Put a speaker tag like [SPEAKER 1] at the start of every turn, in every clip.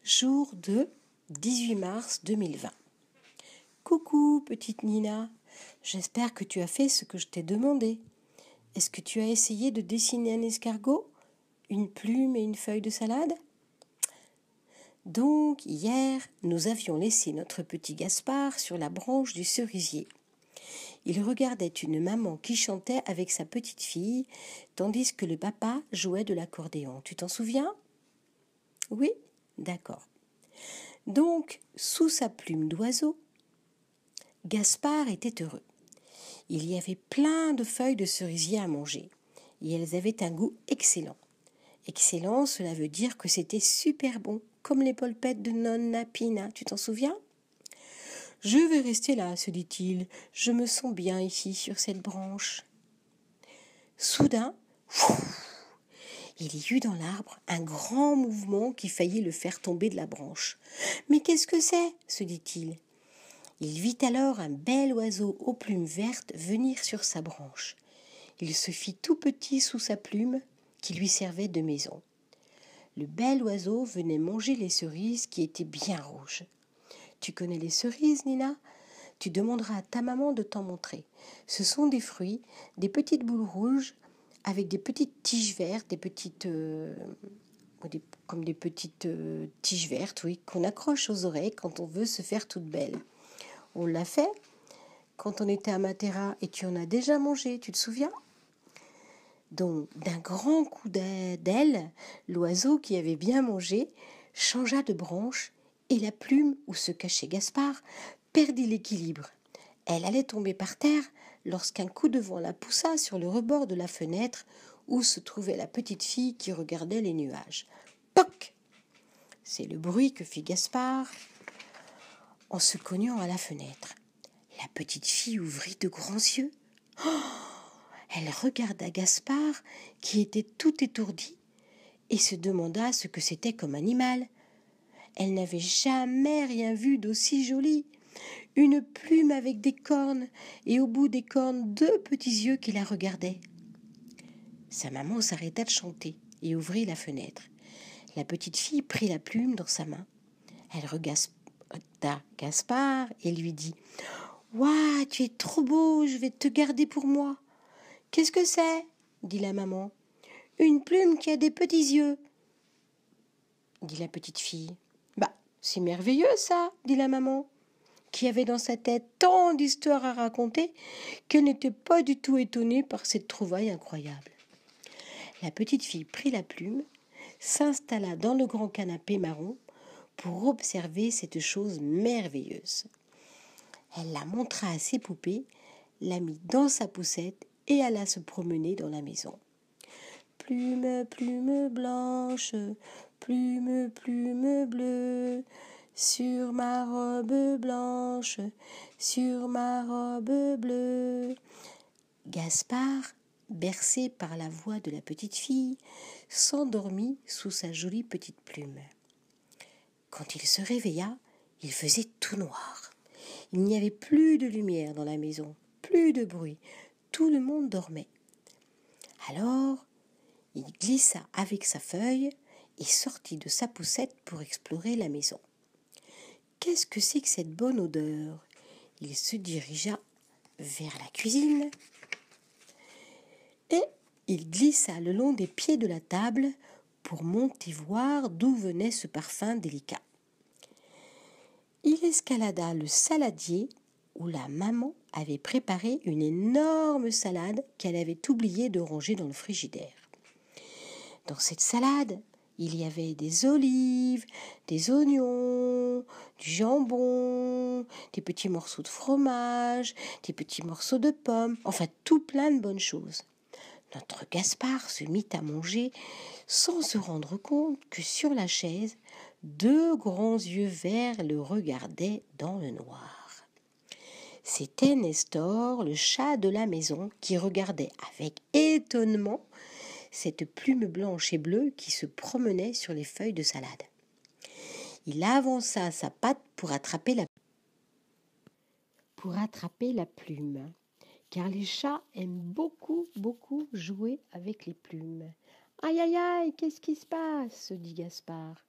[SPEAKER 1] Jour de 18 mars 2020. Coucou petite Nina, j'espère que tu as fait ce que je t'ai demandé. Est-ce que tu as essayé de dessiner un escargot, une plume et une feuille de salade? Donc hier, nous avions laissé notre petit Gaspard sur la branche du cerisier. Il regardait une maman qui chantait avec sa petite fille, tandis que le papa jouait de l'accordéon. Tu t'en souviens? Oui? D'accord. Donc, sous sa plume d'oiseau, Gaspard était heureux. Il y avait plein de feuilles de cerisier à manger, et elles avaient un goût excellent. Excellent, cela veut dire que c'était super bon, comme les polpettes de Nonna Pina, tu t'en souviens? Je vais rester là, se dit-il, je me sens bien ici sur cette branche. Soudain, il y eut dans l'arbre un grand mouvement qui faillit le faire tomber de la branche. « Mais qu'est-ce que c'est ?» se dit-il. Il vit alors un bel oiseau aux plumes vertes venir sur sa branche. Il se fit tout petit sous sa plume qui lui servait de maison. Le bel oiseau venait manger les cerises qui étaient bien rouges. Tu connais les cerises, Nina? Tu demanderas à ta maman de t'en montrer. Ce sont des fruits, des petites boules rouges avec des petites tiges vertes, comme des petites tiges vertes, oui, qu'on accroche aux oreilles quand on veut se faire toute belle. On l'a fait quand on était à Matera et tu en as déjà mangé, tu te souviens? Donc, d'un grand coup d'aile, l'oiseau qui avait bien mangé changea de branche et la plume où se cachait Gaspard perdit l'équilibre. Elle allait tomber par terre lorsqu'un coup de vent la poussa sur le rebord de la fenêtre où se trouvait la petite fille qui regardait les nuages. Poc! C'est le bruit que fit Gaspard en se cognant à la fenêtre. La petite fille ouvrit de grands yeux. Oh! Elle regarda Gaspard, qui était tout étourdi, et se demanda ce que c'était comme animal. Elle n'avait jamais rien vu d'aussi joli. Une plume avec des cornes, et au bout des cornes, deux petits yeux qui la regardaient. Sa maman s'arrêta de chanter et ouvrit la fenêtre. La petite fille prit la plume dans sa main. Elle regarda Gaspard et lui dit « Ouah, tu es trop beau, je vais te garder pour moi. »« Qu'est-ce que c'est ?» dit la maman. « Une plume qui a des petits yeux, » dit la petite fille. « Bah, c'est merveilleux ça, » dit la maman, qui avait dans sa tête tant d'histoires à raconter qu'elle n'était pas du tout étonnée par cette trouvaille incroyable. La petite fille prit la plume, s'installa dans le grand canapé marron pour observer cette chose merveilleuse. Elle la montra à ses poupées, la mit dans sa poussette et alla se promener dans la maison. Plume, plume blanche, plume, plume bleue, sur ma robe blanche, sur ma robe bleue. Gaspard, bercé par la voix de la petite fille, s'endormit sous sa jolie petite plume. Quand il se réveilla, il faisait tout noir. Il n'y avait plus de lumière dans la maison, plus de bruit. Tout le monde dormait. Alors, il glissa avec sa feuille et sortit de sa poussette pour explorer la maison. Qu'est-ce que c'est que cette bonne odeur? Il se dirigea vers la cuisine et il glissa le long des pieds de la table pour monter voir d'où venait ce parfum délicat. Il escalada le saladier où la maman avait préparé une énorme salade qu'elle avait oublié de ranger dans le frigidaire. Dans cette salade, il y avait des olives, des oignons, du jambon, des petits morceaux de fromage, des petits morceaux de pommes, enfin tout plein de bonnes choses. Notre Gaspard se mit à manger sans se rendre compte que sur la chaise, deux grands yeux verts le regardaient dans le noir. C'était Nestor, le chat de la maison, qui regardait avec étonnement cette plume blanche et bleue qui se promenait sur les feuilles de salade. Il avança sa patte pour attraper la plume, car les chats aiment beaucoup, beaucoup jouer avec les plumes. « Aïe, aïe, aïe, qu'est-ce qui se passe ?» se dit Gaspard.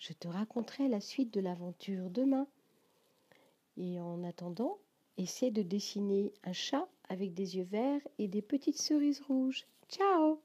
[SPEAKER 1] Je te raconterai la suite de l'aventure demain. Et en attendant, essaie de dessiner un chat avec des yeux verts et des petites cerises rouges. Ciao!